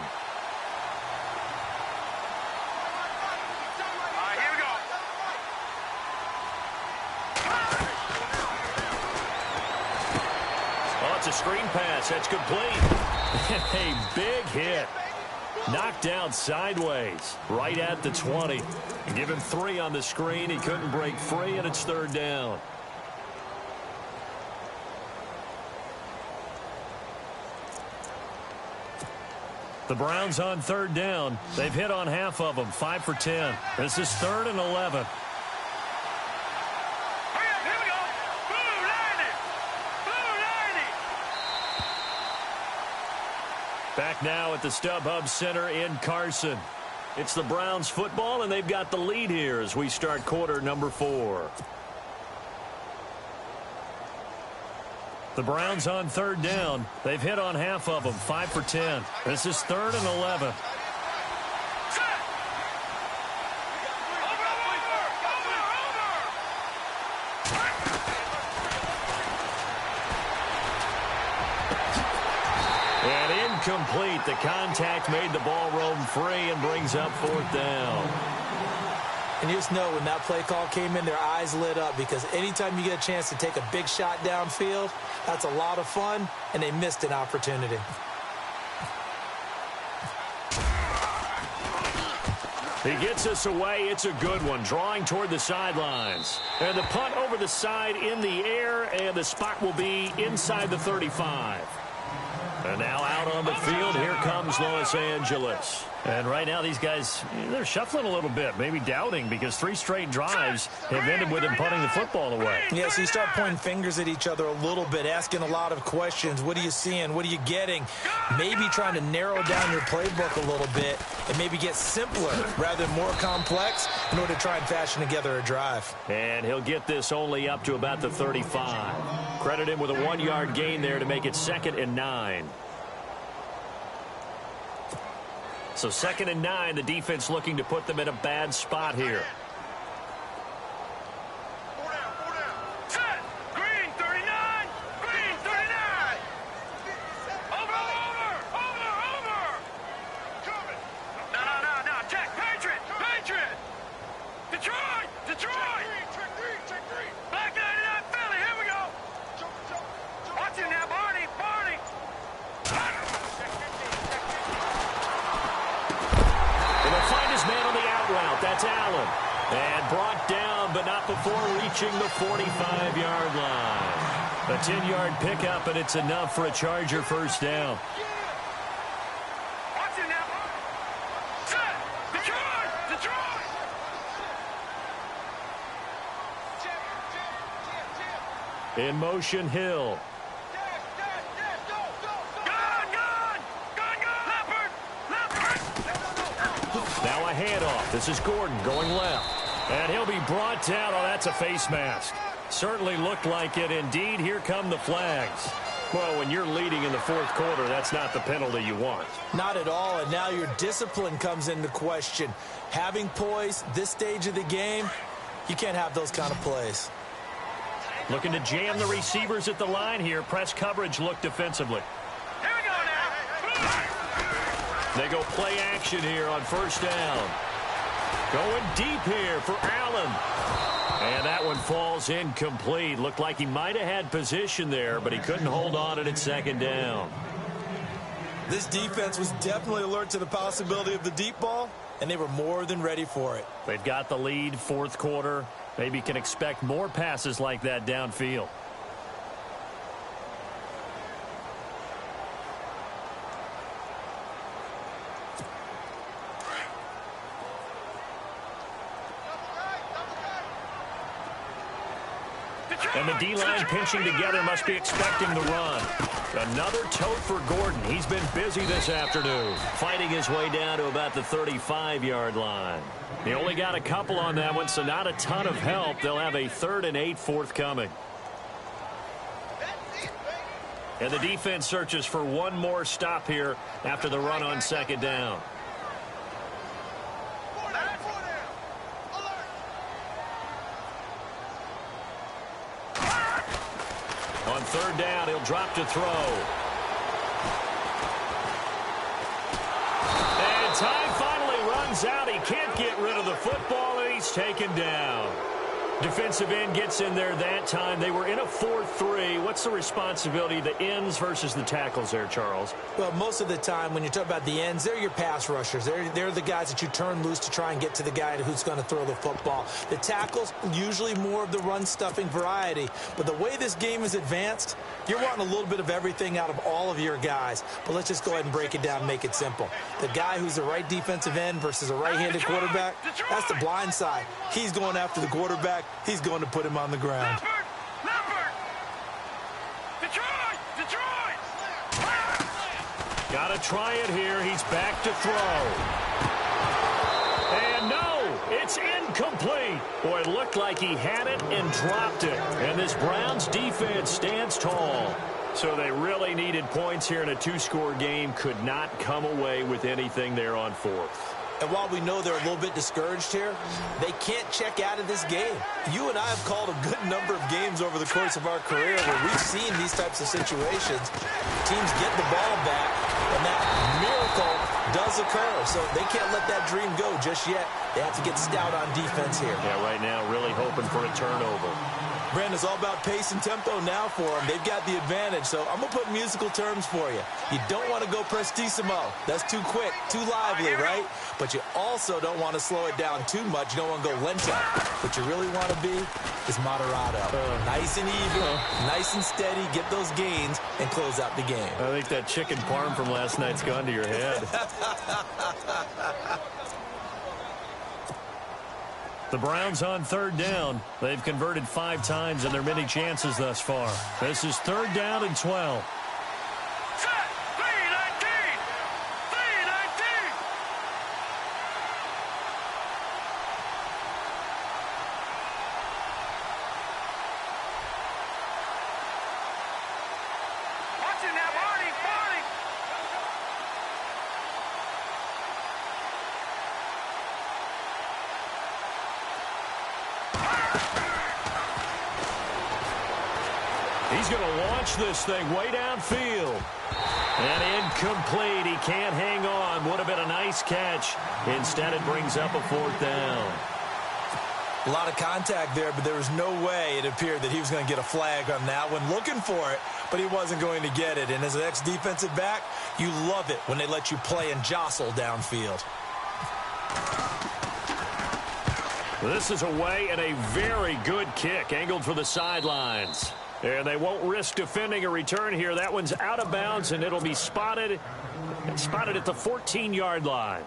It's a screen pass. That's complete. A big hit. Knocked down sideways. Right at the 20. Give him 3 on the screen. He couldn't break free, and it's 3rd down. The Browns on 3rd down. They've hit on half of them. 5 for 10. This is 3rd and 11. Back now at the StubHub Center in Carson. It's the Browns football, and they've got the lead here as we start quarter number 4. The Browns on 3rd down. They've hit on half of them. 5 for 10. This is 3rd and 11. Complete. The contact made the ball roam free and brings up 4th down. And you just know when that play call came in, their eyes lit up, because anytime you get a chance to take a big shot downfield, that's a lot of fun, and they missed an opportunity. He gets us away. It's a good one. Drawing toward the sidelines. And the punt over the side in the air, and the spot will be inside the 35. And now out on the field, here comes Los Angeles. And right now, these guys, they're shuffling a little bit, maybe doubting, because 3 straight drives have ended with them punting the football away. Yeah, so you start pointing fingers at each other a little bit, asking a lot of questions. What are you seeing? What are you getting? Maybe trying to narrow down your playbook a little bit and maybe get simpler rather than more complex in order to try and fashion together a drive. And he'll get this only up to about the 35. Credit him with a 1-yard gain there to make it 2nd and 9. So 2nd and 9, the defense looking to put them in a bad spot here. Set! Green 39! Green 39! Over! Coming! No. Check! Patriot! Detroit! Check green! Black 99 Philly, here we go! Watch him now, Barney! Find his man on the out route. That's Allen. And brought down, but not before reaching the 45-yard line. A 10-yard pickup, and it's enough for a Charger first down. Watch him now. Set! Detroit! In motion, Hill. Now a handoff. This is Gordon going left. And he'll be brought down. Oh, that's a face mask. Certainly looked like it. Indeed, here come the flags. Well, when you're leading in the fourth quarter, that's not the penalty you want. Not at all, and now your discipline comes into question. Having poise this stage of the game, you can't have those kind of plays. Looking to jam the receivers at the line here. Press coverage look defensively. Here we go now. They go play action here on first down. Going deep here for Allen. And that one falls incomplete. Looked like he might have had position there, but he couldn't hold on at second down. This defense was definitely alert to the possibility of the deep ball, and they were more than ready for it. They've got the lead, fourth quarter. Maybe can expect more passes like that downfield. And the D-line pinching together must be expecting the run. Another tote for Gordon. He's been busy this afternoon, fighting his way down to about the 35-yard line. He only got a couple on that one, so not a ton of help. They'll have a 3rd and 8 forthcoming. And the defense searches for one more stop here after the run on second down. On third down, he'll drop to throw. And time finally runs out. He can't get rid of the football, and he's taken down. Defensive end gets in there that time. They were in a 4-3. What's the responsibility of the ends versus the tackles there, Charles? Well, most of the time when you talk about the ends, they're your pass rushers. They're the guys that you turn loose to try and get to the guy who's going to throw the football. The tackles, usually more of the run-stuffing variety. But the way this game is advanced, you're wanting a little bit of everything out of all of your guys. But let's just go ahead and break it down and make it simple. The guy who's the right defensive end versus a right-handed quarterback, that's the blind side. He's going after the quarterback. He's going to put him on the ground. Leopard! Detroit! Got to try it here. He's back to throw. And no, it's incomplete. Boy, it looked like he had it and dropped it. And this Browns defense stands tall. So they really needed points here in a 2-score game. Could not come away with anything there on fourth. And while we know they're a little bit discouraged here, they can't check out of this game. You and I have called a good number of games over the course of our career where we've seen these types of situations. Teams get the ball back, and that miracle does occur. So they can't let that dream go just yet. They have to get stout on defense here. Yeah, right now really hoping for a turnover. Brandon, it's all about pace and tempo now for them. They've got the advantage, so I'm going to put musical terms for you. You don't want to go prestissimo. That's too quick, too lively, right? But you also don't want to slow it down too much. You don't want to go lento. What you really want to be is moderato. Nice and even, nice and steady, get those gains, and close out the game. I think that chicken parm from last night's gone to your head. The Browns on third down. They've converted 5 times in their many chances thus far. This is 3rd down and 12. Set! 3-19! 3-19! Watch it now, Barney! He's going to launch this thing way downfield. And incomplete. He can't hang on. Would have been a nice catch. Instead, it brings up a 4th down. A lot of contact there, but there was no way it appeared that he was going to get a flag on that one. Looking for it, but he wasn't going to get it. And as an ex-defensive back, you love it when they let you play and jostle downfield. This is away and a very good kick, angled for the sidelines. And they won't risk defending a return here. That one's out of bounds, and it'll be spotted at the 14-yard line.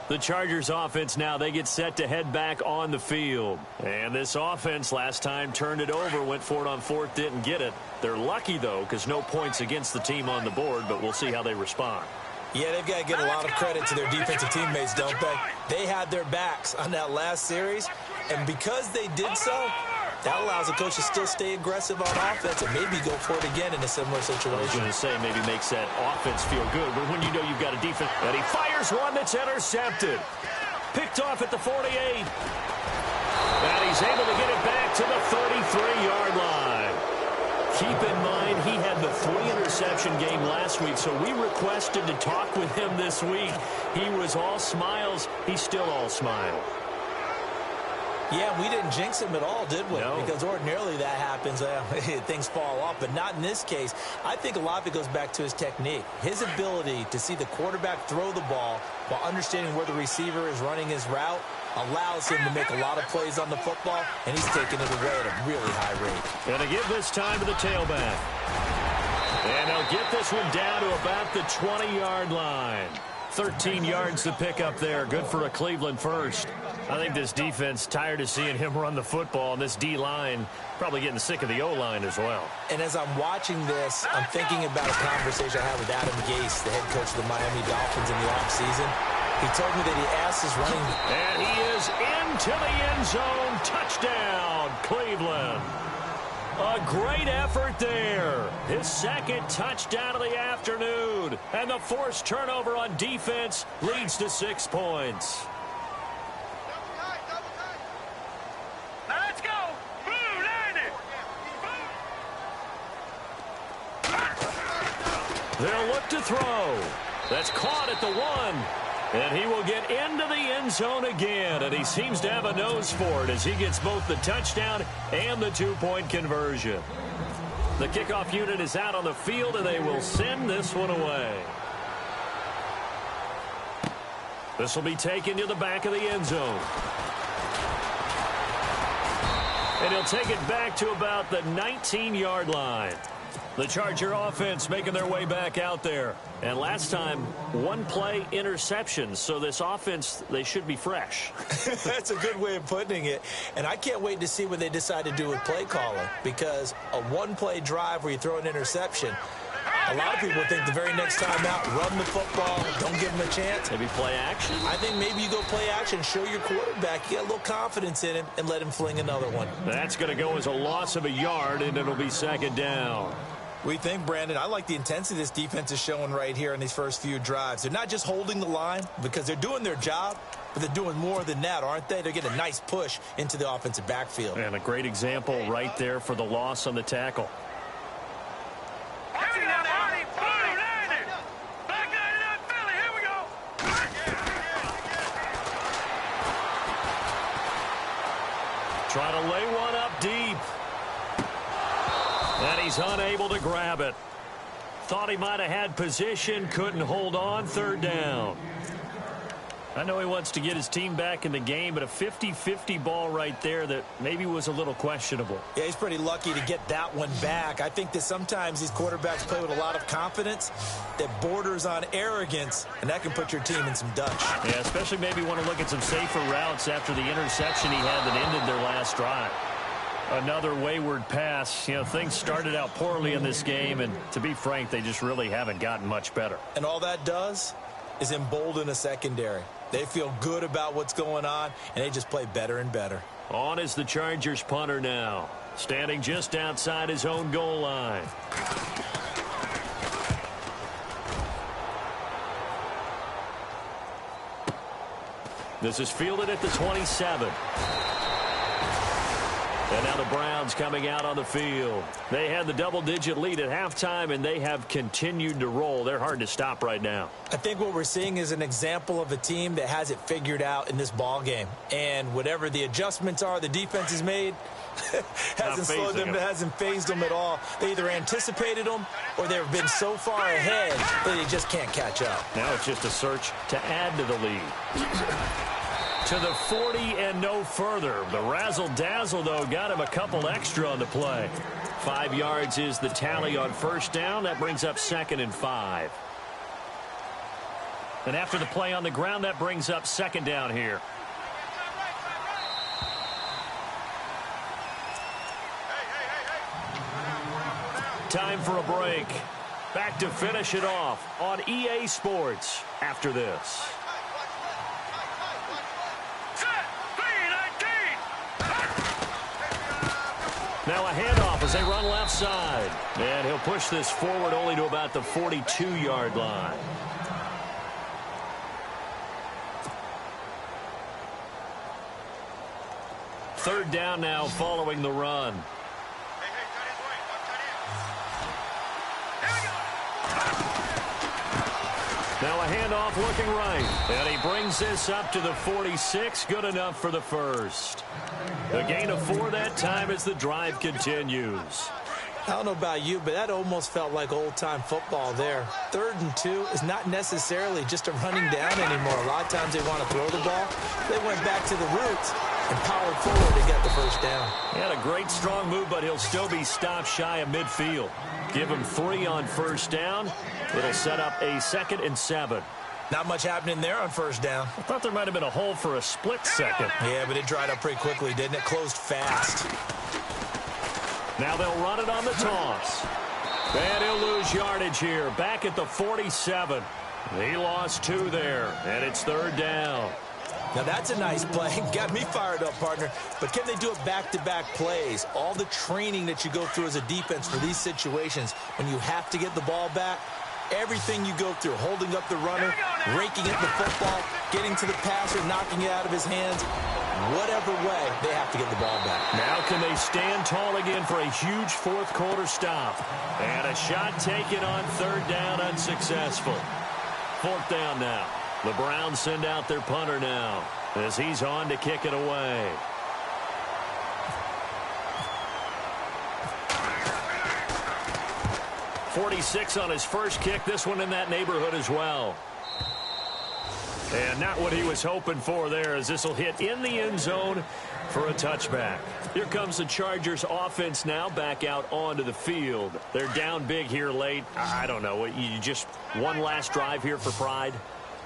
The Chargers offense now, they get set to head back on the field. And this offense last time turned it over, went for it on 4th, didn't get it. They're lucky, though, because no points against the team on the board, but we'll see how they respond. Yeah, they've got to give a lot of credit to their defensive teammates, don't they? They had their backs on that last series, and because they did so, that allows the coach to still stay aggressive on offense and maybe go for it again in a similar situation. I was going to say maybe makes that offense feel good, but when you know you've got a defense, and he fires one that's intercepted. Picked off at the 48. And he's able to get it back to the 33-yard line. Keep in mind, he had the 3-interception game last week, so we requested to talk with him this week. He was all smiles. He's still all smile. Yeah, we didn't jinx him at all, did we? No. Because ordinarily that happens. Things fall off, but not in this case. I think a lot of it goes back to his technique. His ability to see the quarterback throw the ball while understanding where the receiver is running his route allows him to make a lot of plays on the football, and he's taking it away at a really high rate. Going to give this time to the tailback. And they'll get this one down to about the 20-yard line. 13 yards to pick up there. Good for a Cleveland first. I think this defense tired of seeing him run the football, and this D-line probably getting sick of the O-line as well. And as I'm watching this, I'm thinking about a conversation I had with Adam Gase, the head coach of the Miami Dolphins in the offseason. He told me that he asked his running... And he is into the end zone. Touchdown, Cleveland. A great effort there. His second touchdown of the afternoon. And the forced turnover on defense leads to 6 points. Now let's go. Blue, line it. They'll look to throw. That's caught at the 1. And he will get into the end zone again. And he seems to have a nose for it as he gets both the touchdown and the 2-point conversion. The kickoff unit is out on the field, and they will send this one away. This will be taken to the back of the end zone. And he'll take it back to about the 19-yard line. The Charger offense making their way back out there. And last time, 1-play interceptions. So this offense, they should be fresh. That's a good way of putting it. And I can't wait to see what they decide to do with play calling. Because a 1-play drive where you throw an interception, a lot of people think the very next time out, run the football, don't give them a chance. Maybe play action? I think maybe you go play action, show your quarterback, get a little confidence in him, and let him fling another one. That's going to go as a loss of a yard, and it'll be second down. We think, Brandon, I like the intensity this defense is showing right here in these first few drives. They're not just holding the line because they're doing their job, but they're doing more than that, aren't they? They're getting a nice push into the offensive backfield. And a great example right there for the loss on the tackle. Here we go, Marty. Blue, line it. Back line it up, Philly. Here we go. Try to lay one up deep. And he's unable to grab it. Thought he might have had position, couldn't hold on, third down. I know he wants to get his team back in the game, but a 50-50 ball right there that maybe was a little questionable. Yeah, he's pretty lucky to get that one back. I think that sometimes these quarterbacks play with a lot of confidence that borders on arrogance, and that can put your team in some Dutch. Yeah, especially maybe want to look at some safer routes after the interception he had that ended their last drive. Another wayward pass. You know, things started out poorly in this game, and to be frank, they just really haven't gotten much better. And all that does is embolden a secondary. They feel good about what's going on, and they just play better and better. On is the Chargers punter now, standing just outside his own goal line. This is fielded at the 27. And now the Browns coming out on the field. They had the double-digit lead at halftime, and they have continued to roll. They're hard to stop right now. I think what we're seeing is an example of a team that has it figured out in this ball game. And whatever the adjustments are the defense has made hasn't slowed them, hasn't phased them at all. They either anticipated them or they've been so far ahead that they just can't catch up. Now it's just a search to add to the lead. To the 40 and no further. The razzle-dazzle, though, got him a couple extra on the play. 5 yards is the tally on first down. That brings up 2nd and 5. And after the play on the ground, that brings up 2nd down here. Time for a break. Back to finish it off on EA Sports after this. Now a handoff as they run left side. And he'll push this forward only to about the 42-yard line. Third down now following the run. Now a handoff looking right. And he brings this up to the 46. Good enough for the first. A gain of 4 that time as the drive continues. I don't know about you, but that almost felt like old-time football there. 3rd and 2 is not necessarily just a running down anymore. A lot of times they want to throw the ball. They went back to the roots and powered forward to get the first down. He had a great strong move, but he'll still be stopped shy of midfield. Give him 3 on first down. It'll set up a 2nd and 7. Not much happening there on first down. I thought there might have been a hole for a split second. Yeah, but it dried up pretty quickly, didn't it? Closed fast. Now they'll run it on the toss. And he'll lose yardage here. Back at the 47. He lost 2 there, and it's 3rd down. Now that's a nice play. Got me fired up, partner. But can they do it back-to-back plays? All the training that you go through as a defense for these situations, when you have to get the ball back, everything you go through, holding up the runner, raking at the football, getting to the passer, knocking it out of his hands, whatever way, they have to get the ball back. Now can they stand tall again for a huge fourth-quarter stop? And a shot taken on 3rd down, unsuccessful. 4th down now. The Browns send out their punter now as he's on to kick it away. .46 on his first kick. This one in that neighborhood as well. And not what he was hoping for there, as this will hit in the end zone for a touchback. Here comes the Chargers offense now back out onto the field. They're down big here late. I don't know. You just one last drive here for pride?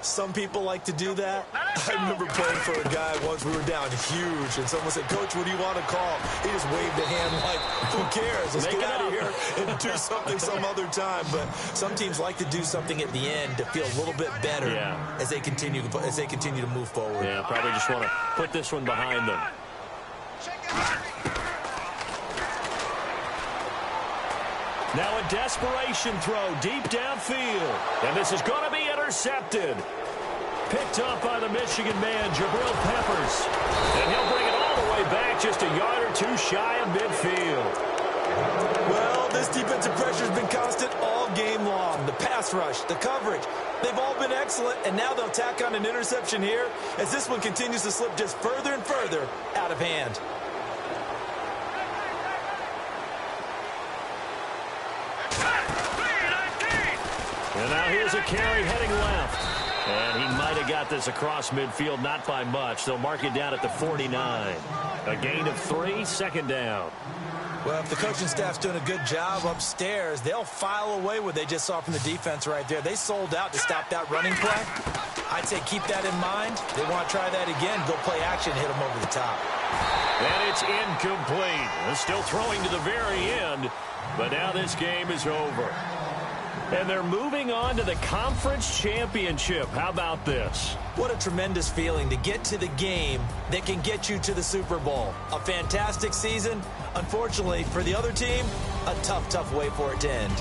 Some people like to do that. I remember playing for a guy once. We were down huge, and someone said, "Coach, what do you want to call?" He just waved a hand like, who cares? Let's get out of here and do something some other time. But some teams like to do something at the end to feel a little bit better as they continue to move forward. Yeah, probably just want to put this one behind them. Now a desperation throw deep downfield. And this is going to be intercepted. Picked up by the Michigan man, Jabril Peppers. And he'll bring it all the way back just a yard or 2 shy of midfield. Well, this defensive pressure has been constant all game long. The pass rush, the coverage, they've all been excellent. And now they'll tack on an interception here as this one continues to slip just further and further out of hand. And now here's a carry heading left. And he might have got this across midfield, not by much. They'll mark it down at the 49. A gain of 3, 2nd down. Well, if the coaching staff's doing a good job upstairs, they'll file away what they just saw from the defense right there. They sold out to stop that running play. I'd say keep that in mind. They want to try that again. Go play action, hit them over the top. And it's incomplete. They're still throwing to the very end. But now this game is over. And they're moving on to the conference championship. How about this? What a tremendous feeling to get to the game that can get you to the Super Bowl. A fantastic season. Unfortunately, for the other team, a tough, tough way for it to end.